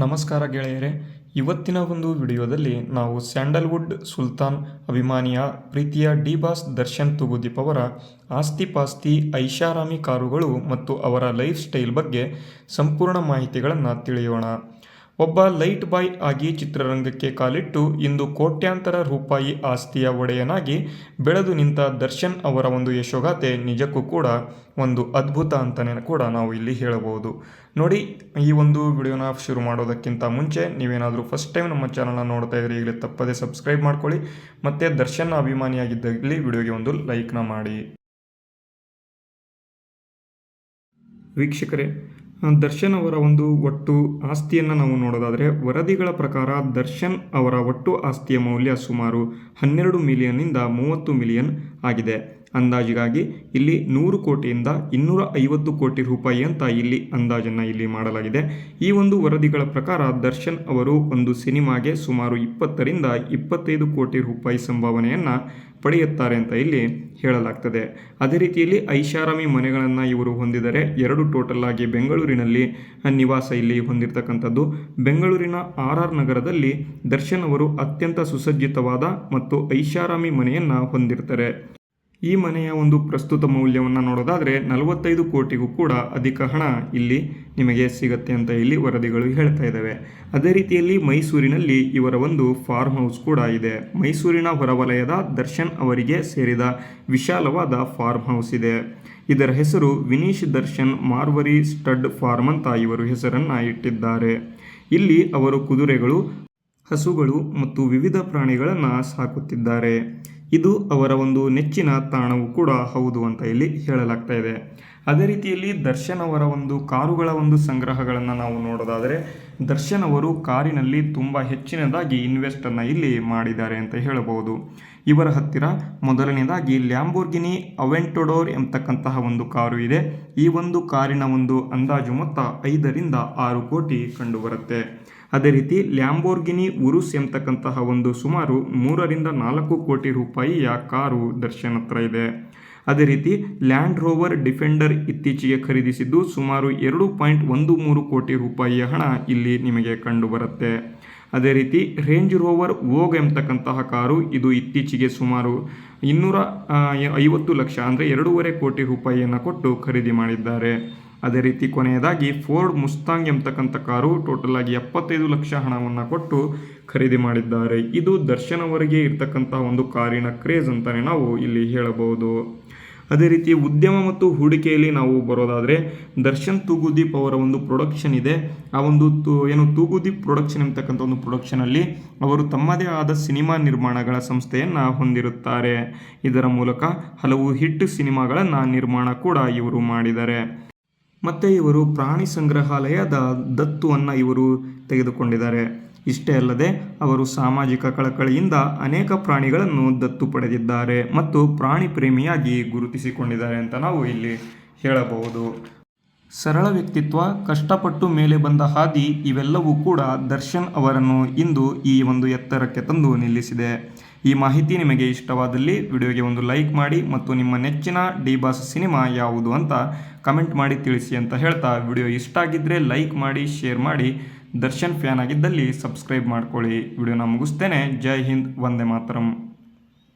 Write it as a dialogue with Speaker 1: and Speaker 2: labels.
Speaker 1: ನಮಸ್ಕಾರ ಗೆಳೆಯರೆ. ಇವತ್ತಿನ ಒಂದು ವಿಡಿಯೋದಲ್ಲಿ ನಾವು ಸ್ಯಾಂಡಲ್ವುಡ್ ಸುಲ್ತಾನ್ ಅಭಿಮಾನಿಯ ಪ್ರೀತಿಯ ಡಿ ಬಾಸ್ ದರ್ಶನ್ ತೂಗುದೀಪ್ ಅವರ ಆಸ್ತಿ-ಪಾಸ್ತಿ, ಐಷಾರಾಮಿ ಕಾರುಗಳು ಮತ್ತು ಅವರ ಲೈಫ್ ಸ್ಟೈಲ್ ಬಗ್ಗೆ ಸಂಪೂರ್ಣ ಮಾಹಿತಿಗಳನ್ನು ತಿಳಿಯೋಣ. ಒಬ್ಬ ಲೈಟ್ ಬಾಯ್ ಆಗಿ ಚಿತ್ರರಂಗಕ್ಕೆ ಕಾಲಿಟ್ಟು ಇಂದು ಕೋಟ್ಯಾಂತರ ರೂಪಾಯಿ ಆಸ್ತಿಯ ಒಡೆಯನಾಗಿ ಬೆಳೆದು ನಿಂತ ದರ್ಶನ್ ಅವರ ಒಂದು ಯಶೋಗಾಥೆ ನಿಜಕ್ಕೂ ಕೂಡ ಒಂದು ಅದ್ಭುತ ಅಂತಲೇ ಕೂಡ ನಾವು ಇಲ್ಲಿ ಹೇಳಬಹುದು. ನೋಡಿ, ಈ ಒಂದು ವಿಡಿಯೋನ ಶುರು ಮಾಡೋದಕ್ಕಿಂತ ಮುಂಚೆ ನೀವೇನಾದರೂ ಫಸ್ಟ್ ಟೈಮ್ ನಮ್ಮ ಚಾನಲ್ನ ನೋಡ್ತಾ ಇದ್ರೆ ಈಗಲೇ ತಪ್ಪದೆ ಸಬ್ಸ್ಕ್ರೈಬ್ ಮಾಡ್ಕೊಳ್ಳಿ. ಮತ್ತು ದರ್ಶನ್ ಅಭಿಮಾನಿಯಾಗಿದ್ದಲ್ಲಿ ವಿಡಿಯೋಗೆ ಒಂದು ಲೈಕ್ನ ಮಾಡಿ. ವೀಕ್ಷಕರೇ, ದರ್ಶನ್ ಅವರ ಒಂದು ಒಟ್ಟು ಆಸ್ತಿಯನ್ನು ನಾವು ನೋಡೋದಾದರೆ ವರದಿಗಳ ಪ್ರಕಾರ ದರ್ಶನ್ ಅವರ ಒಟ್ಟು ಆಸ್ತಿಯ ಮೌಲ್ಯ ಸುಮಾರು 12 ಮಿಲಿಯನ್ನಿಂದ 30 ಮಿಲಿಯನ್ ಆಗಿದೆ. ಅಂದಾಜಿಗಾಗಿ ಇಲ್ಲಿ 100 ಕೋಟಿಯಿಂದ 250 ಕೋಟಿ ರೂಪಾಯಿ ಅಂತ ಇಲ್ಲಿ ಅಂದಾಜನ್ನು ಇಲ್ಲಿ ಮಾಡಲಾಗಿದೆ. ಈ ಒಂದು ವರದಿಗಳ ಪ್ರಕಾರ ದರ್ಶನ್ ಅವರು ಒಂದು ಸಿನಿಮಾಗೆ ಸುಮಾರು 20ರಿಂದ 25 ಕೋಟಿ ರೂಪಾಯಿ ಸಂಭಾವನೆಯನ್ನು ಪಡೆಯುತ್ತಾರೆ ಅಂತ ಇಲ್ಲಿ ಹೇಳಲಾಗ್ತದೆ. ಅದೇ ರೀತಿಯಲ್ಲಿ ಐಷಾರಾಮಿ ಮನೆಗಳನ್ನು ಇವರು ಹೊಂದಿದರೆ 2 ಟೋಟಲ್ ಆಗಿ ಬೆಂಗಳೂರಿನಲ್ಲಿ ನಿವಾಸ ಇಲ್ಲಿ ಹೊಂದಿರತಕ್ಕಂಥದ್ದು. ಬೆಂಗಳೂರಿನ RR ನಗರದಲ್ಲಿ ದರ್ಶನ್ ಅವರು ಅತ್ಯಂತ ಸುಸಜ್ಜಿತವಾದ ಮತ್ತು ಐಷಾರಾಮಿ ಮನೆಯನ್ನು ಹೊಂದಿರ್ತಾರೆ. ಈ ಮನೆಯ ಒಂದು ಪ್ರಸ್ತುತ ಮೌಲ್ಯವನ್ನು ನೋಡೋದಾದರೆ 45 ಕೋಟಿಗೂ ಕೂಡ ಅಧಿಕ ಹಣ ಇಲ್ಲಿ ನಿಮಗೆ ಸಿಗುತ್ತೆ ಅಂತ ಇಲ್ಲಿ ವರದಿಗಳು ಹೇಳ್ತಾ ಇದ್ದಾವೆ. ಅದೇ ರೀತಿಯಲ್ಲಿ ಮೈಸೂರಿನಲ್ಲಿ ಇವರ ಒಂದು ಫಾರ್ಮ್ ಹೌಸ್ ಕೂಡ ಇದೆ. ಮೈಸೂರಿನ ಹೊರವಲಯದ ದರ್ಶನ್ ಅವರಿಗೆ ಸೇರಿದ ವಿಶಾಲವಾದ ಫಾರ್ಮ್ ಹೌಸ್ ಇದೆ. ಇದರ ಹೆಸರು ವಿನೀಶ್ ದರ್ಶನ್ ಮಾರ್ವರಿ ಸ್ಟಡ್ ಫಾರ್ಮ್ ಅಂತ ಇವರು ಹೆಸರನ್ನು ಇಟ್ಟಿದ್ದಾರೆ. ಇಲ್ಲಿ ಅವರು ಕುದುರೆಗಳು, ಹಸುಗಳು ಮತ್ತು ವಿವಿಧ ಪ್ರಾಣಿಗಳನ್ನು ಸಾಕುತ್ತಿದ್ದಾರೆ. ಇದು ಅವರ ಒಂದು ನೆಚ್ಚಿನ ತಾಣವೂ ಕೂಡ ಹೌದು ಅಂತ ಇಲ್ಲಿ ಹೇಳಲಾಗ್ತಾ ಇದೆ. ಅದೇ ರೀತಿಯಲ್ಲಿ ದರ್ಶನ್ ಅವರ ಒಂದು ಕಾರುಗಳ ಒಂದು ಸಂಗ್ರಹಗಳನ್ನು ನಾವು ನೋಡೋದಾದರೆ ದರ್ಶನ್ ಅವರು ಕಾರಿನಲ್ಲಿ ತುಂಬ ಹೆಚ್ಚಿನದಾಗಿ ಇನ್ವೆಸ್ಟನ್ನು ಇಲ್ಲಿ ಮಾಡಿದ್ದಾರೆ ಅಂತ ಹೇಳಬಹುದು. ಇವರ ಹತ್ತಿರ ಮೊದಲನೇದಾಗಿ ಲ್ಯಾಂಬೋರ್ಗಿನಿ ಅವೆಂಟಡೋರ್ ಎಂಬತಕ್ಕಂತಹ ಒಂದು ಕಾರು ಇದೆ. ಈ ಒಂದು ಕಾರಿನ ಒಂದು ಅಂದಾಜು ಮೊತ್ತ 5ರಿಂದ 6 ಕೋಟಿ ಕಂಡುಬರುತ್ತೆ. ಅದೇ ರೀತಿ ಲ್ಯಾಂಬೋರ್ಗಿನಿ ಉರುಸ್ ಎಂಬತಕ್ಕಂತಹ ಒಂದು ಸುಮಾರು 3ರಿಂದ 4 ಕೋಟಿ ರೂಪಾಯಿಯ ಕಾರು ದರ್ಶನ್ ಹತ್ರ ಇದೆ. ಅದೇ ರೀತಿ ಲ್ಯಾಂಡ್ ರೋವರ್ ಡಿಫೆಂಡರ್ ಇತ್ತೀಚೆಗೆ ಖರೀದಿಸಿದ್ದು ಸುಮಾರು 2.13 ಕೋಟಿ ರೂಪಾಯಿಯ ಹಣ ಇಲ್ಲಿ ನಿಮಗೆ ಕಂಡುಬರುತ್ತೆ. ಅದೇ ರೀತಿ ರೇಂಜ್ ರೋವರ್ ವೋಗ್ ಎಂಬತಕ್ಕಂತಹ ಕಾರು ಇದು ಇತ್ತೀಚೆಗೆ ಸುಮಾರು 250 ಲಕ್ಷ ಅಂದರೆ 2.5 ಕೋಟಿ ರೂಪಾಯಿಯನ್ನು ಕೊಟ್ಟು ಖರೀದಿ ಮಾಡಿದ್ದಾರೆ. ಅದೇ ರೀತಿ ಕೊನೆಯದಾಗಿ ಫೋರ್ಡ್ ಮುಸ್ತಾಂಗ್ ಎಂಬತಕ್ಕಂಥ ಕಾರು ಟೋಟಲ್ ಆಗಿ 75 ಲಕ್ಷ ಹಣವನ್ನು ಕೊಟ್ಟು ಖರೀದಿ ಮಾಡಿದ್ದಾರೆ. ಇದು ದರ್ಶನ್ ಅವರಿಗೆ ಇರ್ತಕ್ಕಂಥ ಒಂದು ಕಾರಿನ ಕ್ರೇಜ್ ಅಂತಲೇ ನಾವು ಇಲ್ಲಿ ಹೇಳಬಹುದು. ಅದೇ ರೀತಿ ಉದ್ಯಮ ಮತ್ತು ಹೂಡಿಕೆಯಲ್ಲಿ ನಾವು ಬರೋದಾದರೆ ದರ್ಶನ್ ತೂಗುದೀಪ್ ಅವರ ಒಂದು ಪ್ರೊಡಕ್ಷನ್ ಇದೆ. ಆ ಒಂದು ತೂಗುದೀಪ್ ಪ್ರೊಡಕ್ಷನ್ ಎಂಬತಕ್ಕಂಥ ಒಂದು ಪ್ರೊಡಕ್ಷನಲ್ಲಿ ಅವರು ತಮ್ಮದೇ ಆದ ಸಿನಿಮಾ ನಿರ್ಮಾಣಗಳ ಸಂಸ್ಥೆಯನ್ನು ಹೊಂದಿರುತ್ತಾರೆ. ಇದರ ಮೂಲಕ ಹಲವು ಹಿಟ್ ಸಿನಿಮಾಗಳನ್ನು ನಿರ್ಮಾಣ ಕೂಡ ಇವರು ಮಾಡಿದ್ದಾರೆ. ಮತ್ತು ಇವರು ಪ್ರಾಣಿ ಸಂಗ್ರಹಾಲಯದ ದತ್ತುವನ್ನು ಇವರು ತೆಗೆದುಕೊಂಡಿದ್ದಾರೆ. ಇಷ್ಟೇ ಅಲ್ಲದೆ ಅವರು ಸಾಮಾಜಿಕ ಕಳಕಳಿಯಿಂದ ಅನೇಕ ಪ್ರಾಣಿಗಳನ್ನು ದತ್ತು ಪಡೆದಿದ್ದಾರೆ ಮತ್ತು ಪ್ರಾಣಿ ಪ್ರೇಮಿಯಾಗಿ ಗುರುತಿಸಿಕೊಂಡಿದ್ದಾರೆ ಅಂತ ನಾವು ಇಲ್ಲಿ ಹೇಳಬಹುದು. ಸರಳ ವ್ಯಕ್ತಿತ್ವ, ಕಷ್ಟಪಟ್ಟು ಮೇಲೆ ಬಂದ ಹಾದಿ ಇವೆಲ್ಲವೂ ಕೂಡ ದರ್ಶನ್ ಅವರನ್ನು ಇಂದು ಈ ಒಂದು ಎತ್ತರಕ್ಕೆ ತಂದು ನಿಲ್ಲಿಸಿದೆ. ಈ ಮಾಹಿತಿ ನಿಮಗೆ ಇಷ್ಟವಾದಲ್ಲಿ ವಿಡಿಯೋಗೆ ಒಂದು ಲೈಕ್ ಮಾಡಿ ಮತ್ತು ನಿಮ್ಮ ನೆಚ್ಚಿನ ಡಿ ಬಾಸ್ ಸಿನಿಮಾ ಯಾವುದು ಅಂತ ಕಮೆಂಟ್ ಮಾಡಿ ತಿಳಿಸಿ ಅಂತ ಹೇಳ್ತಾ, ವಿಡಿಯೋ ಇಷ್ಟ ಆಗಿದ್ದರೆ ಲೈಕ್ ಮಾಡಿ, ಶೇರ್ ಮಾಡಿ. ದರ್ಶನ್ ಫ್ಯಾನ್ ಆಗಿದ್ದಲ್ಲಿ ಸಬ್ಸ್ಕ್ರೈಬ್ ಮಾಡ್ಕೊಳ್ಳಿ. ವಿಡಿಯೋನ ಮುಗಿಸ್ತೇನೆ. ಜೈ ಹಿಂದ್, ವಂದೇ ಮಾತರಂ.